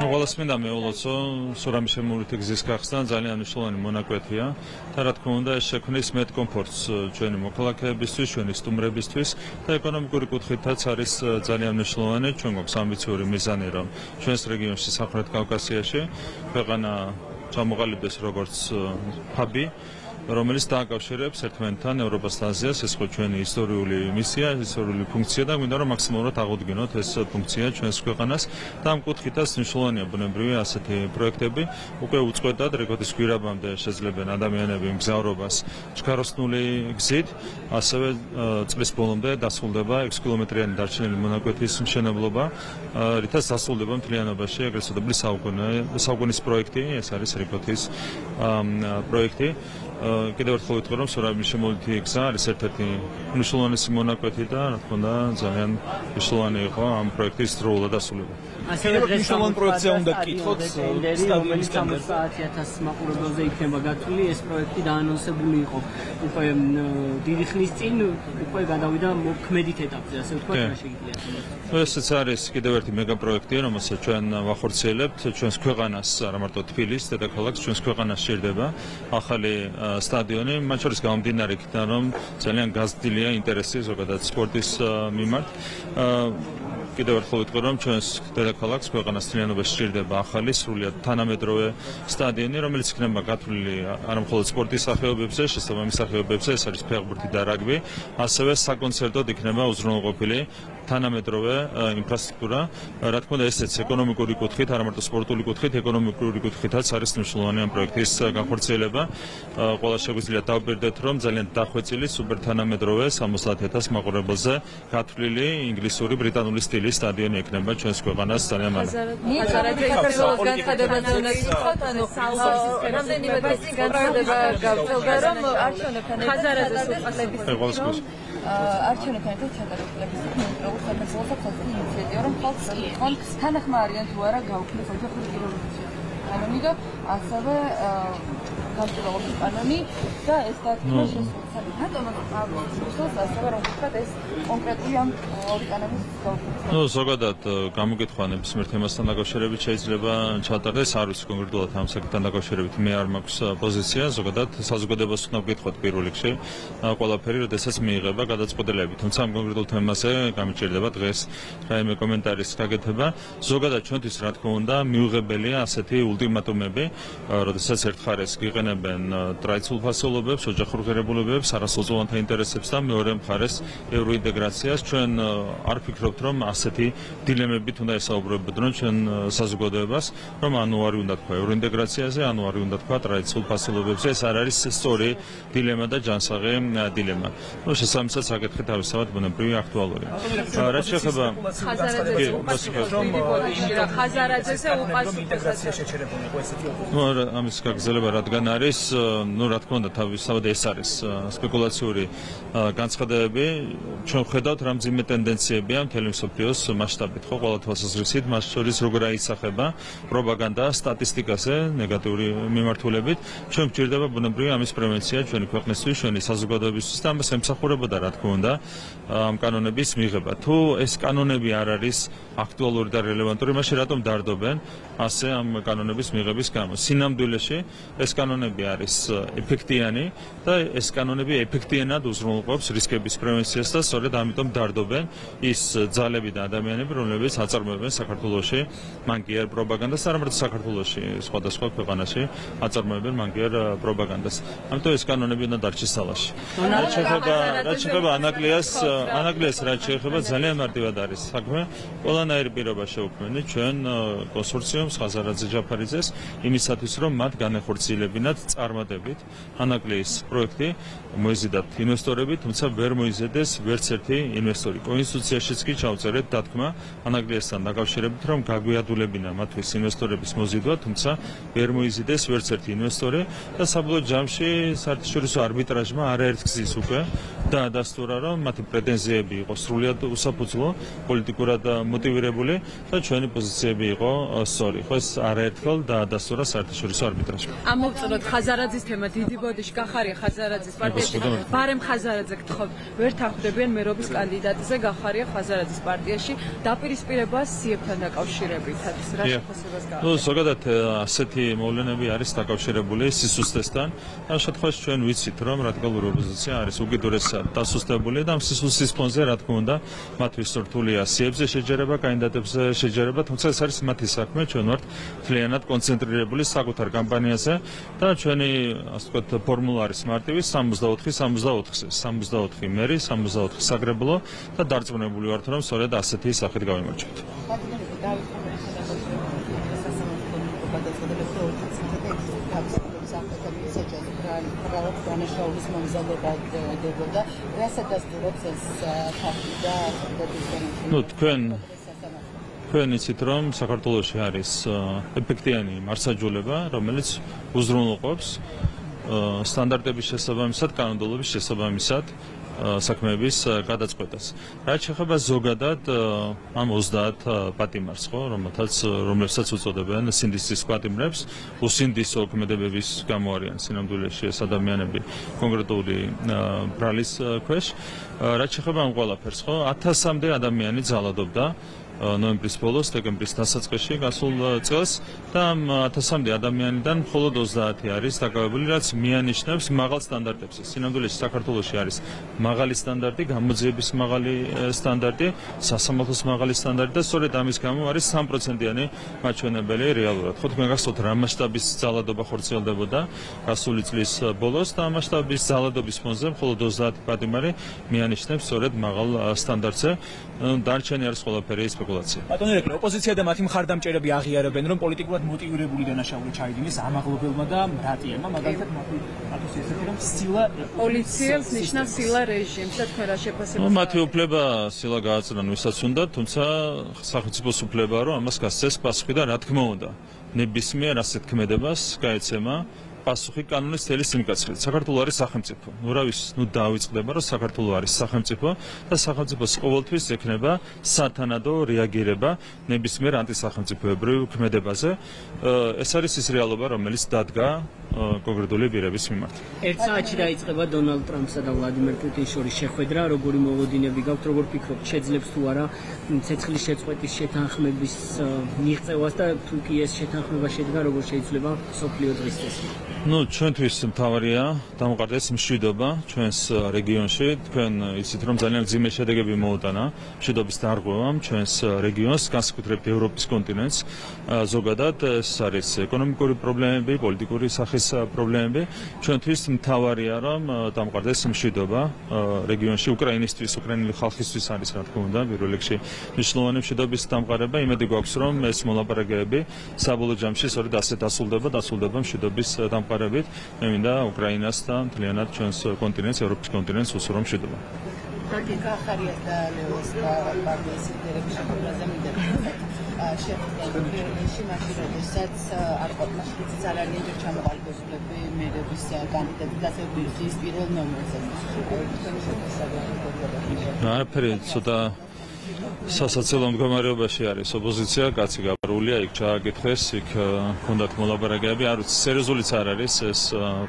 ყველას მინდა მეულოცო, სურამი შემოვლითი გზის გახსნა ძალიან მნიშვნელოვანი მონაკვეთია და რა თქმა უნდა ეს შექმნის მეტ კომფორტს ჩვენი მოქალაქეებისთვის, ჩვენი სტუმრებისთვის და ეკონომიკური კუთხითაც არის ძალიან მნიშვნელოვანი. ჩვენ გვაქვს ამბიციური მიზანი, რომ ჩვენს რეგიონში, სამხრეთ კავკასიაში ქვეყანა ჩამოყალიბდეს როგორც ჰაბი, რომელიც დააკავშირებს ერთმანეთთან ევროპას და აზიას. ეს ხო ჩვენი ისტორიული მისია, ისტორიული ფუნქცია და გვინდა რომ მაქსიმალურად აღუდგინოთ ეს ფუნქცია ჩვენს ქვეყანას და ამ კუთხითაც მნიშვნელოვანია ბუნებრივი ასეთი პროექტები. უკვე უწყვეტად რეკორდის გვირაბამდე შეძლებენ ადამიანები მგზავრობას ჩქაროსნული გზით, ასევე წლის ბოლომდე დასრულდება 6 კილომეტრიანი დარჩენილი მონაკვეთის მშენებლობა, რითაც დასრულდება მთლიანობაში ეგრეთ წოდებული საუკუნის პროექტი, ეს არის რეკორდის პროექტი. კიდევ ერთხელ ვიტყვი, რომ სურამის შემოვლითი გზა არის ერთ-ერთი მნიშვნელოვანი მონაკვეთი და რა თქმა უნდა ძალიან მნიშვნელოვანი იყო ამ პროექტის დროულად დასრულება. ასევე მნიშვნელოვანი პროექტია უნდა გკითხოთ სტადიონის ტემპერატურა 100,000 მაყურებელზე იქნება გათვლილი ეს პროექტი დაანონსებული იყო უკვე დიდი ხნის წინ უკვე გადავიდა მოქმედით ეტაპზე ასე ვთქვათ რა შეგიძლიათ ესეც არის კიდევ ერთი მეგაპროექტი რომელსაც ჩვენ ვახორციელებთ ჩვენს ქვეყანას არა მარტო თბილისს დედაქალაქს ჩვენს ქვეყანას სჭირდება ახალი სტადიონი მათ შორის გამომდინარე იქიდან რომ ძალიან გაზრდილია ინტერესი ზოგადად სპორტის მიმართ კიდევ ერთხელ ვიტყვი რომ ჩვენს დედაქალაქს ქვეყანას მთლიანობაში სჭირდება ახალი სრულიად თანამედროვე სტადიონი რომელიც იქნება გათვლილი არა მხოლოდ სპორტის სახეობებზე შესაბამის სახეობებზე ეს არის ფეხბურთი და რაგბი ასევე საკონცერტოდ იქნება უზრუნველყოფილი თანამედროვე ინფრასტრუქტურა რა თქმა უნდა ესეც ეკონომიკური კუთხით არა მარტო სპორტული კუთხით ეკონომიკური კუთხითაც არის მნიშვნელოვანი ამ პროექტის განხორციელება ყველა შეგვიძლია დავბერდეთ რომ ძალიან დახვეწილი სუპერთანამედროვე 70,000 მაყურებელზე გათვლილი ინგლისური ბრიტანული სტილის სტადიონი იქნება ჩვენს ქვეყანას ძალიან მალე. რამდენიმე დღის განცხადება გავრცელდა რომ არჩევნებთან ერთად ჩატარებულების როგორც საქართველოს ინიციატივა რომ ხალხს ეკონ თანახმარიან თუ არა გაუქმდეს ოჯახური პიროვნების კანონი და ასევე გამჭირვალობის კანონი და ეს დათქმა შესაძლოა. რატომ ამბობს ასევე რომ ვთქვათ ეს კონკრეტული ამ ორი კანონის გაუქმება. ზოგადად გამოკითხვა ნებისმიერ თემასთან დაკავშირებით შეიძლება ჩატარდეს არ ვიცი კონკრეტულად ამ საკითხთან დაკავშირებით მე არ მაქვს პოზიცია ზოგადად საზოგადოებას უნდა ვკითხოთ პირველ რიგში ყველაფერი როდესაც მიიღება გადაწყვეტილები თუმცა ამ კონკრეტულ თემაზე გამიჭირდება დღეს რაიმე კომენტარის გაკეთება ზოგადად ჩვენთვის რა თქმა უნდა მიუღებელია ასეთი ულტიმატუმები როდესაც ერთხარეს გიყენებენ ტრადიციულ ფასეულობებს ოჯახურ ღირებულებებს არასოწლოვანთა ინტერესებს და მეორე მხარეს ევროინტეგრაციას ჩვენ არ ვფიქრობთ რომ ასეთი დილემებით უნდა ესაუბრებოდონ ჩვენ საზოგადოებას რომ ანუ არ უნდა თქვა ევროინტეგრაციაზე ანუ არ უნდა თქვა ტრადიციულ ფასეულობებზე ეს არ არის სწორი დილემა და ჯანსაღი დილემა ნუ შესაბამისად საკითხი თავისთავად ბუნებრივი აქტუალურია რაც შეეხება ხაზარაძეზე უპასუხო შეჩერებული იყო ესეთი ნუ ამის გაგრძელება რადგან არის ნუ რა თქმა უნდა თავისთავად ეს არის სპეკულაციური განცხადებები ჩვენ ხედავთ რა მძიმე ტენდენციებია მთელი მსოფლიოს მასშტაბით ხო ყველა თვალსაზრისით მას შორის როგორ აისახება პროპაგანდა სტატისტიკაზე ნეგატიური მიმართულებით ჩვენ გვჭირდება ბუნებრივი ამის პრევენცია ჩვენი ქვეყნისთვის ჩვენი საზოგადოებისთვის და ამას ემსახურებოდა რა თქმა უნდა ამ კანონების მიღება თუ ეს კანონები არ არის აქტუალური და რელევანტური მაშინ რატომ დარდობენ ასე ამ კანონების მიღების გამო სინამდვილეში ეს კანონები არის ეფექტიანი და ეს კანონები ეფექტიანად უზრუნველყოფს რისკების პრევენციას და სწორედ ამიტომ დარდობენ ის ძალები და ადამიანები რომლებიც აწარმოებენ საქართველოში მანგიერ პროპაგანდას არა მარტო საქართველოში სხვადასხვა ქვეყანაში აწარმოებენ მანგიერ პროპაგანდას ამიტომ ეს კანონები უნდა დარჩეს ძალაში რაც შეეხება ანაკლიას რაც შეეხება ძალიან მარტივად არის საქმე ყველანაირი პირობა შეუქმნით ჩვენ კონსორციუმს ხაზარაძე ჯაფარიძეს იმისათვის რომ მათ განეხორციელებინათ წარმატებით ანაკლიის პროექტი მოიზიდათ ინვესტორები თუმცა ვერ მოიზედეს ვერც ერთი ინვესტორი კონსტიტუციაშიც კი ჩავწერეთ დათქმა ანაკლიასთან დაკავშირებით რომ გაგვიადულებინა მათთვის ინვესტორების მოზიდვა თუმცა ვერ მოიზიდეს ვერც ერთი ინვესტორი და საბოლოო ჯამში საერთაშორისო არბიტრაჟმა არაერთგზის უკვე დაადასტურა რომ მათი პრეტენზიები იყო სრულიად უსაფუძვლო პოლიტიკურად მოტივირებული და ჩვენი პოზიციები იყო სწორი ხო ეს არაერთხელ დაადასტურა საერთაშორისო არბიტრაჟმა ამოვწოდოთ ვთქვათ ხაზარაძის თემა დიდი ბოდიში გახარია ხაზარაძის პარტიაში ბარემ ხაზარაძე გთხოვთ ვერ თანხმდებიან მერობის კანდიდატზე გახარია ხაზარაძის პარტიაში დაპირისპირება სიებთან დაკავშირებითაც რა შეფასებას გააჩნია ნუ ზოგადად ასეთი მოვლენები არის დაკავშირებული სისუსტესთან ამ შემთხვევაში ჩვენ ვიცით რომ რადიკალური ოპოზიცია არის უკიდურესად დასუსტებული და სისუსტის ფონზე რა თქმა უნდა მათთვის რთულია სიებზე შეჯერება კანდიდატებზე შეჯერება თუმცა ეს არის მათი საქმე ჩვენ ვართ მთლიანად კონცენტრირებული საკუთარ კამპანიაზე და ჩვენი ასე ვთქვათ ფორმულა არის მარტივი 64-64-ზე 64 მერი 64 საგრებლო და დარწმუნებული ვართ რომ სწორედ ასეთი სახით გავიმარჯვებთ ნუ თქვენ იცით რომ საქართველოში არის ეფექტიანი მარსაჯულება რომელიც უზრუნველყოფს სტანდარტების შესაბამისად კანონმდებლობის შესაბამისად საქმეების გადაწყვეტას. რაც შეეხება ზოგადად ამ 30 პატიმარს, ხო, რომლებსაც უწოდებენ სინდისის პატიმრებს, უსინდისო ქმედებების გამო არიან სინამდვილეში ეს ადამიანები კონკრეტული ბრალის ქვეშ. რაც შეეხება ამ ყველაფერს, ხო, 1000-მდე ადამიანი ძალადობდა ნოემბრის ბოლოს, დეკემბრის დასაწყისში გასულ წელს და ამ 1000-მდე ადამიანიდან მხოლოდ 30 არის დაკავებული, რაც მიანიშნებს მაღალ სტანდარტებს. სინამდვილეში საქართველოში არის მაღალი სტანდარტი, გამოძიების მაღალი სტანდარტი, სასამართლოს მაღალი სტანდარტი და სწორედ ამის გამო არის 3%-იანი მაჩვენებელი რეალურად. ხო თქვენ გახსოვთ რა მასშტაბის ძალადობა ხორციელდებოდა გასული წლის ბოლოს და ამ მასშტაბის ძალადობის ფონზე მხოლოდ 30 პატიმარი მიანიშნებს სწორედ მაღალ სტანდარტზე. დარჩენი არის ყველაფერი სპეკულაცია. ბატონო რეკრე, ოპოზიცია და მათი მხარდამჭერები აღიარებენ, რომ პოლიტიკურად მოტივირებული დანაშაული ჩაიდინეს ამაღლობელმა და მრატიელმა, მაგალითად მათთვის ესეთი რომ სილა პოლიციელს ნიშნავს სილა რეჟიმს და თქვენ რა შეფასებას მათი უფლება სილა გააწრან ვისაც უნდა, თუმცა სახელმწიფოს უფლებაა რომ ამას გასცეს პასუხი და რა თქმა უნდა, ნებისმიერ ასეთ ქმედებას გაეცემა პასუხი კანონის თელი სიმკაცრით. საქართველო არის სახელმწიფო. ნუ დავიწყდება რომ საქართველო არის სახელმწიფო და სახელმწიფოს ყოველთვის ექნება სათანადო რეაგირება ნებისმიერ ანტისახელმწიფოებრივ ქმედებაზე. ეს არის ის რეალობა, რომელიც დადგა კონკრეტული პირების მიმართ. ერთ საათში დაიწყება დონალდ ტრამპსა და ვლადიმერ პუტინის შორის შეხვედრა, როგორი მოლოდინები გაქვთ, როგორ ფიქრობთ, შეძლებს თუ არა ცეცხლის შეწყვეტის შეთანხმების მიღწევას და თუ კი ეს შეთანხმება შედგა, როგორ შეიძლება სოფლიო დღის წესრიგი? ნუ ჩვენთვის მთავარია დამყარდეს მშვიდობა ჩვენს რეგიონში. თქვენ იცით რომ ძალიან მძიმე შედეგები მოუტანა მშვიდობის დარღვევამ ჩვენს რეგიონს, განსაკუთრებით ევროპის კონტინენტს. ზოგადად ეს არის ეკონომიკური პრობლემები, პოლიტიკური სახის პრობლემები. ჩვენთვის მთავარია რომ დამყარდეს მშვიდობა რეგიონში, უკრაინისთვის, უკრაინული ხალხისთვის არის რა თქმა უნდა პირველ რიგში მნიშვნელოვანი მშვიდობის დამყარება. იმედი გვაქვს რომ ეს მოლაპარაკებები საბოლოო ჯამში სწორედ ასე დასრულდება მშვიდობის დამყარებით. მე მინდა უკრაინას და მთლიანად ჩვენს კონტინენტს, ევროპის კონტინენტს უსურვო მშვიდობა. Practica Harrieta Leosta partიის ლიდერების შეხვედრაზე მიდევთ. შეხვედრაში მაშინ როდესაც არ ყოფნა შეგიძლიათ არ არიან ჯერ ჩამოყალიბებული პოზიციები მერების კანდიდატები და ასე ბირთის პირველ ნომერზე. არაფერი ცოტა სასაცილო მდგომარეობაში არის ოპოზიცია, კაცი გაბარულია, იქ ჩააკითხეს, იქ ჰქონდათ მოლაპარაკებები, არ ვიცი, სერიოზულიც არ არის ეს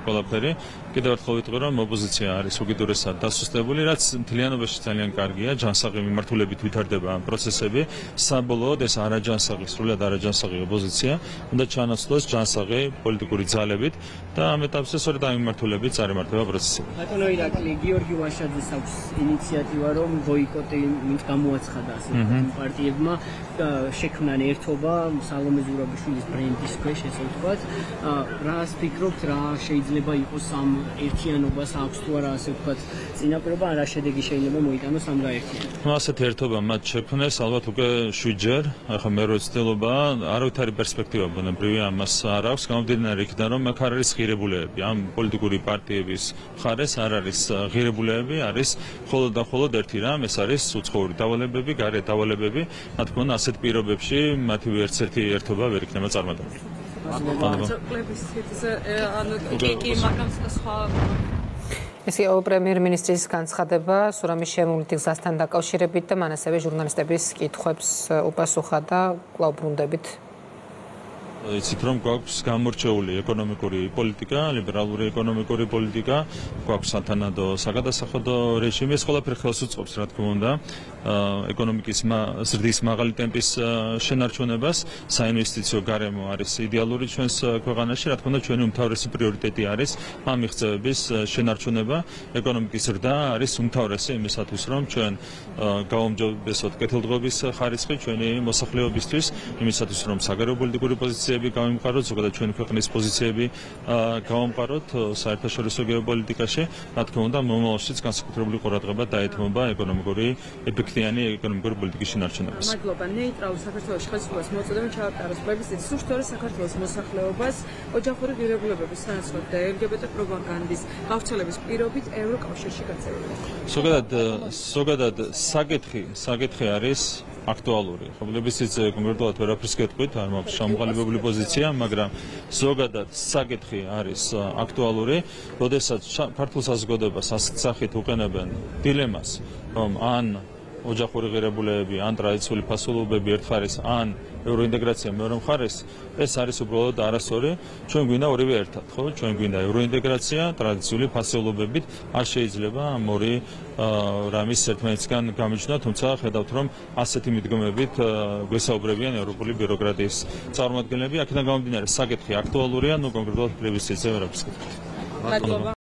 ყველაფერი. კიდევ ერთხელ ვიტყვი, რომ ოპოზიცია არის უკიდურესად დასუსტებული, რაც მთლიანობაში ძალიან კარგია, ჯანსაღი მიმართულებით ვითარდება ამ პროცესები. საბოლოოდ ეს არაჯანსაღი, სრულად არაჯანსაღი ოპოზიცია უნდა ჩანაცვლოს ჯანსაღი პოლიტიკური ძალებით და ამ ეტაპზე სწორედ ამ მიმართულებით წარიმართება პროცესები. ბატონო ირაკლი, გიორგი ვაშაძეს აქვს ინიციატივა, რომ ბოიკოტი მით გამოაცხადა ასე პარტიებმა, შექმნან ერთობა სალომე ზურაბიშვილის ბრენდის ქვეშ, ესე ვთქვათ. რას ფიქრობთ, რა შეიძლება იყოს ამ ერთიანობას აქვს თუ არა ასე ვთქვათ წინაპირობა, რა შედეგი შეიძლება მოიტანოს ამ გაერთიანებას? ნუ ასეთი ერთობა მათ შექმნეს ალბათ უკვე 7-ჯერ, ახლა მერვე ცდილობა, არავითარი პერსპექტივა ბუნებრივი ამას არ აქვს, გამომდინარე იქიდან რომ აქ არ არის ღირებულებები, ამ პოლიტიკური პარტიების მხარეს არ არის ღირებულებები, არის მხოლოდ და მხოლოდ ერთი რამ, ეს არის უცხოური დავალებები, გარე დავალებები, რა თქმა უნდა ასეთ პირობებში მათი ერთ-ერთი ერთობა ვერ იქნება წარმატებული. ესე პრემიერ-მინისტრის განცხადება სურამის შემოვლითი გზასთან დაკავშირებით და მან ასევე ჟურნალისტების კითხვებს უპასუხა და კვლავ ბრუნდებით. იცით რომ გვაქვს გამორჩეული ეკონომიკური პოლიტიკა, ლიბერალური ეკონომიკური პოლიტიკა, გვაქვს სათანადო საგადასახადო რეჟიმი, ეს ყველაფერი ხელს უწყობს, რა თქმა უნდა, ეკონომიკის ზრდის მაღალი ტემპის შენარჩუნებას, საინვესტიციო გარემო არის იდეალური ჩვენს ქვეყანაში, რა თქმა უნდა, ჩვენი უმთავრესი პრიორიტეტი არის ამ მიღწევების შენარჩუნება, ეკონომიკის ზრდა არის უმთავრესი იმისათვის, რომ ჩვენ გავუმჯობესოთ კეთილდღეობის ხარისხი ჩვენი მოსახლეობისთვის, იმისათვის, რომ საგარეო პოლიტიკური პოზიციები გავიმყაროთ, ზოგადად ჩვენი ქვეყნის პოზიციები გავამყაროთ საერთაშორისო გეოპოლიტიკაში, რა თქმა უნდა, მომავალშიც განსაკუთრებული ყურადღება დაეთმობა ეკონომიკური ეფექტიანი ეკონომიკური პოლიტიკის შენარჩუნებას. მადლობა. ნეიტრალურ საქართველოს ხელისუფლებას მოწოდება ჩაუტაროს პლებისციტი სულ საქართველოს მოსახლეობას ოჯახური ღირებულებების სანაცვლოდ და LGBT პროპაგანდის გავრცელების პირობით ევროკავშირში გაწევრება. ზოგადად საკითხი არის აქტუალური. პლებისციტზე კონკრეტულად ვერაფერს გეტყვით, არ მაქვს შემოყალიბებული პოზიცია, მაგრამ ზოგადად საკითხი არის აქტუალური, როდესაც ქართულ საზოგადოებას ასეთ სახით უყენებენ დილემას, რომ ან ოჯახური ღირებულებები, ან ტრადიციული ფასეულობები ერთ ხარეს, ან ევროინტეგრაცია მეორე მხარეს, ეს არის უბრალოდ არასწორი. ჩვენ გვინდა ორივე ერთად, ხო? ჩვენ გვინდა ევროინტეგრაცია, ტრადიციული ფასეულობებით, არ შეიძლება ამ ორი რამის ერთმანეთისგან გამიჯნა, თუმცა ხედავთ, რომ ასეთი მიდგომებით გვესაუბრებიან ევროპული ბიუროკრატიის წარმომადგენლები, აქედან გამომდინარე, საკითხი აქტუალურია, ნუ კონკრეტულად პლებისციტზე ვერაფერს გეტყვით. მადლობა.